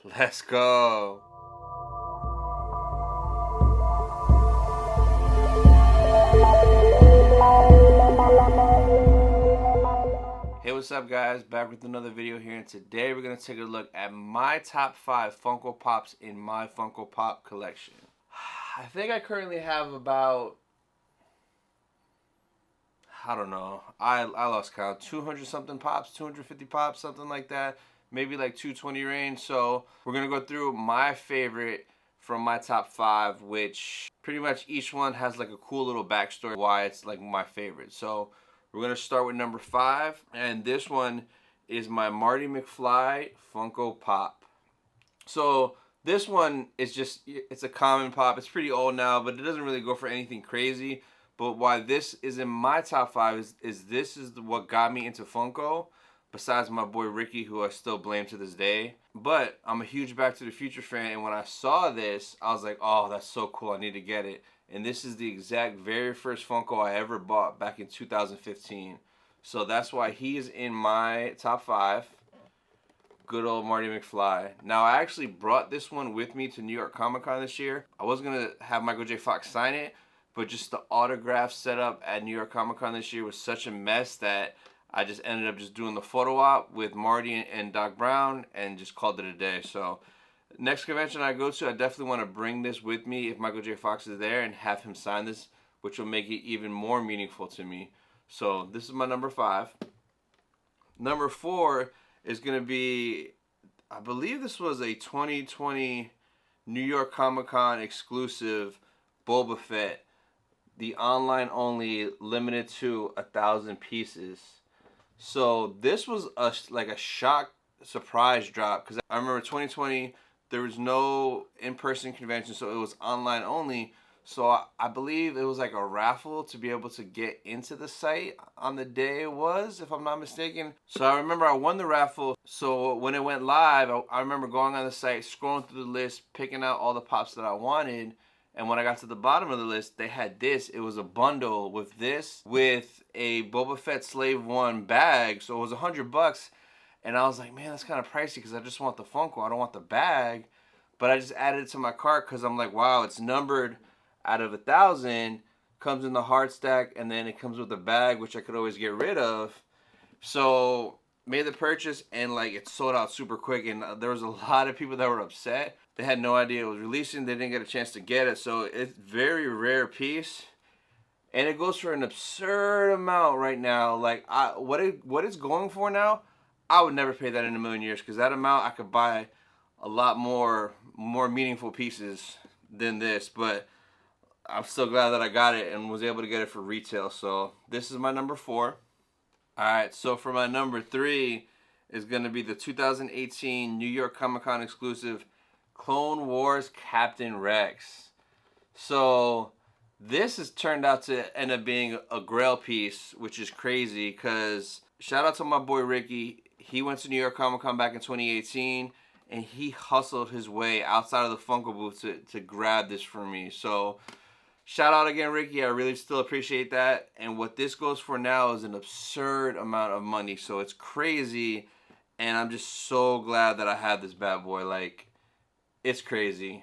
Let's go. Hey, what's up guys? Back with another video here, and today we're going to take a look at my top 5 Funko Pops in my Funko Pop collection. I think I currently have about, I don't know, I lost count, 200 something pops, 250 pops, something like that. Maybe like 220 range. So we're going to go through my favorite from my top 5, which pretty much each one has like a cool little backstory why it's like my favorite. So we're going to start with number 5, and this one is my Marty McFly Funko Pop. So this one is just, it's a common pop. It's pretty old now, but it doesn't really go for anything crazy. But why this is in my top 5 is this is what got me into Funko, besides my boy Ricky, who I still blame to this day. But I'm a huge Back to the Future fan, and when I saw this, I was like, oh, that's so cool, I need to get it. And this is the exact very first Funko I ever bought back in 2015. So that's why he is in my top 5. Good old Marty McFly. Now, I actually brought this one with me to New York Comic Con this year. I was going to have Michael J. Fox sign it, but just the autograph setup at New York Comic Con this year was such a mess that I just ended up just doing the photo op with Marty and Doc Brown and just called it a day. So next convention I go to, I definitely want to bring this with me if Michael J. Fox is there and have him sign this, which will make it even more meaningful to me. So this is my number 5. Number 4 is going to be, I believe this was a 2020 New York Comic Con exclusive Boba Fett. The online only, limited to 1,000 pieces. So this was like a shock surprise drop, because I remember 2020 there was no in-person convention, so it was online only. So I believe it was like a raffle to be able to get into the site on the day it was, if I'm not mistaken. So I remember I won the raffle. So when it went live, I remember going on the site, scrolling through the list, picking out all the pops that I wanted. And when I got to the bottom of the list, they had this. It was a bundle with this, with a Boba Fett Slave 1 bag. So it was $100. And I was like, man, that's kind of pricey because I just want the Funko. I don't want the bag. But I just added it to my cart because I'm like, wow, it's numbered out of 1,000. Comes in the hard stack, and then it comes with a bag, which I could always get rid of. So made the purchase, and like it sold out super quick. And there was a lot of people that were upset. They had no idea it was releasing. They didn't get a chance to get it. So it's very rare piece. And it goes for an absurd amount right now. Like what it's going for now, I would never pay that in a million years, because that amount I could buy a lot more meaningful pieces than this. But I'm still glad that I got it and was able to get it for retail. So this is my number 4. Alright, so for my number 3 is going to be the 2018 New York Comic Con exclusive Clone Wars Captain Rex. So this has turned out to end up being a grail piece, which is crazy, because shout out to my boy Ricky. He went to New York Comic Con back in 2018, and he hustled his way outside of the Funko booth to grab this for me. So shout out again, Ricky. I really still appreciate that. And what this goes for now is an absurd amount of money. So it's crazy, and I'm just so glad that I had this bad boy. Like, it's crazy.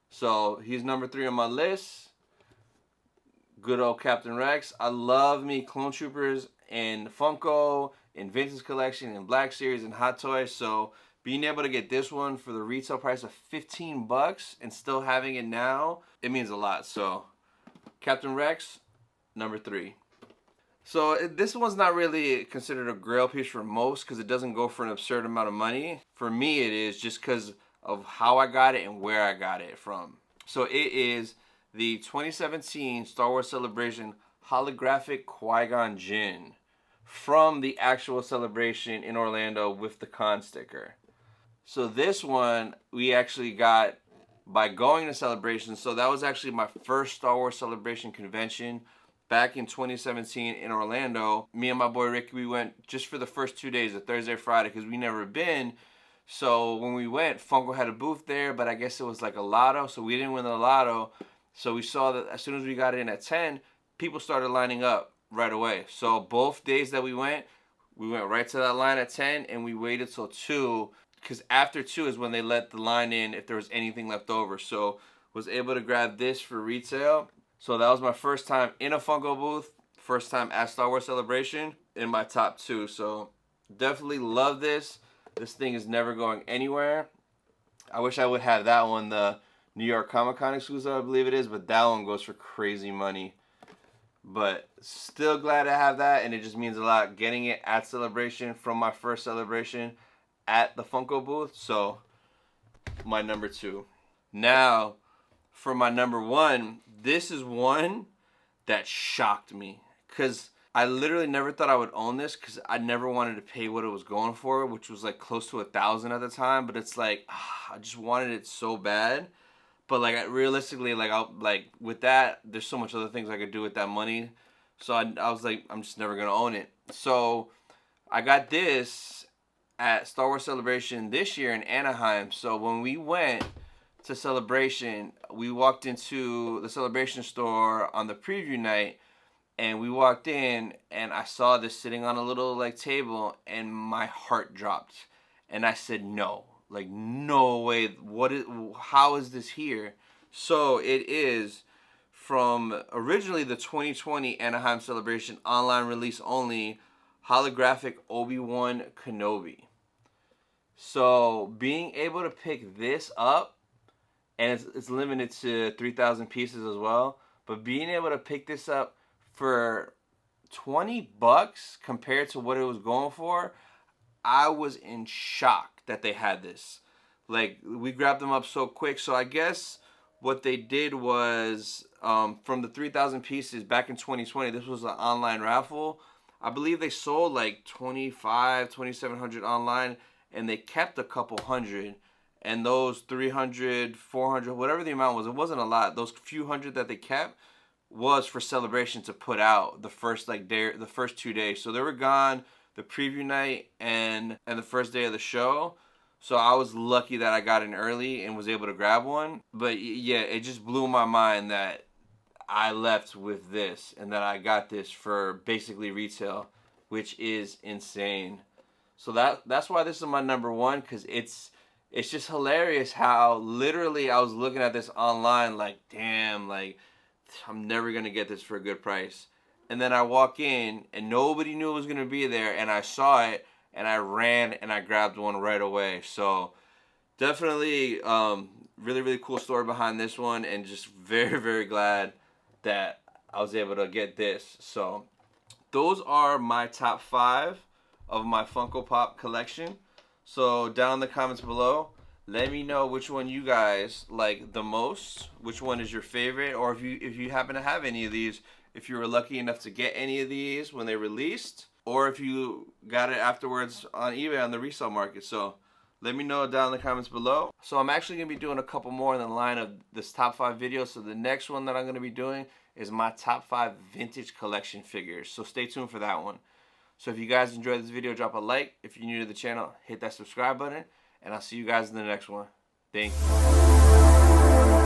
So he's number 3 on my list. Good old Captain Rex. I love me Clone Troopers and Funko and Vintage Collection and Black Series and Hot Toys. So being able to get this one for the retail price of $15 and still having it now, it means a lot. So Captain Rex, number 3. So this one's not really considered a grail piece for most, because it doesn't go for an absurd amount of money. For me it is, just because of how I got it and where I got it from. So it is the 2017 Star Wars Celebration holographic Qui Gon Gin from the actual celebration in Orlando with the con sticker. So this one we actually got by going to Celebration. So that was actually my first Star Wars Celebration convention back in 2017 in Orlando. Me and my boy Ricky, we went just for the first 2 days, a Thursday, Friday, because we never been. So when we went, Funko had a booth there, but I guess it was like a lotto, so we didn't win the lotto. So we saw that as soon as we got in at 10, people started lining up right away. So both days that we went right to that line at 10, and we waited till 2 because after 2 is when they let the line in if there was anything left over. So was able to grab this for retail. So that was my first time in a Funko booth, first time at Star Wars Celebration, in my top 2. So definitely love this. This thing is never going anywhere. I wish I would have that one, the New York Comic Con exclusive, I believe it is, but that one goes for crazy money. But still glad to have that, and it just means a lot getting it at Celebration from my first Celebration at the Funko booth. So my number 2. Now for my number 1, this is one that shocked me, because I literally never thought I would own this, because I never wanted to pay what it was going for, which was like close to $1,000 at the time. But it's like, I just wanted it so bad. But like, realistically, like, with that, there's so much other things I could do with that money. So I was like, I'm just never gonna own it. So I got this at Star Wars Celebration this year in Anaheim. So when we went to Celebration, we walked into the Celebration store on the preview night, and we walked in, and I saw this sitting on a little like table, and my heart dropped, and I said, no. Like, no way. How is this here? So it is from originally the 2020 Anaheim Celebration online release only holographic ObiWan Kenobi. So being able to pick this up, and it's limited to 3,000 pieces as well, but being able to pick this up for $20 compared to what it was going for, I was in shock that they had this. Like, we grabbed them up so quick. So I guess what they did was, from the 3,000 pieces back in 2020, this was an online raffle. I believe they sold like 2,700 online, and they kept a couple hundred. And those 300, 400, whatever the amount was, it wasn't a lot. Those few hundred that they kept was for Celebration to put out the first the first 2 days. So they were gone the preview night and the first day of the show. So I was lucky that I got in early and was able to grab one. But yeah, it just blew my mind that I left with this and that I got this for basically retail, which is insane. So that's why this is my number 1, because it's just hilarious how literally I was looking at this online like, damn, like, I'm never going to get this for a good price. And then I walk in, and nobody knew it was going to be there, and I saw it, and I ran, and I grabbed one right away. So definitely really, really cool story behind this one, and just very, very glad that I was able to get this. So those are my top 5 of my Funko Pop collection. So down in the comments below, let me know which one you guys like the most, which one is your favorite, or if you happen to have any of these, if you were lucky enough to get any of these when they released, or if you got it afterwards on eBay on the resale market. So let me know down in the comments below. So I'm actually going to be doing a couple more in the line of this top 5 videos. So the next one that I'm going to be doing is my top 5 vintage collection figures. So stay tuned for that one. So if you guys enjoyed this video, drop a like. If you're new to the channel, hit that subscribe button. And I'll see you guys in the next one. Thank you.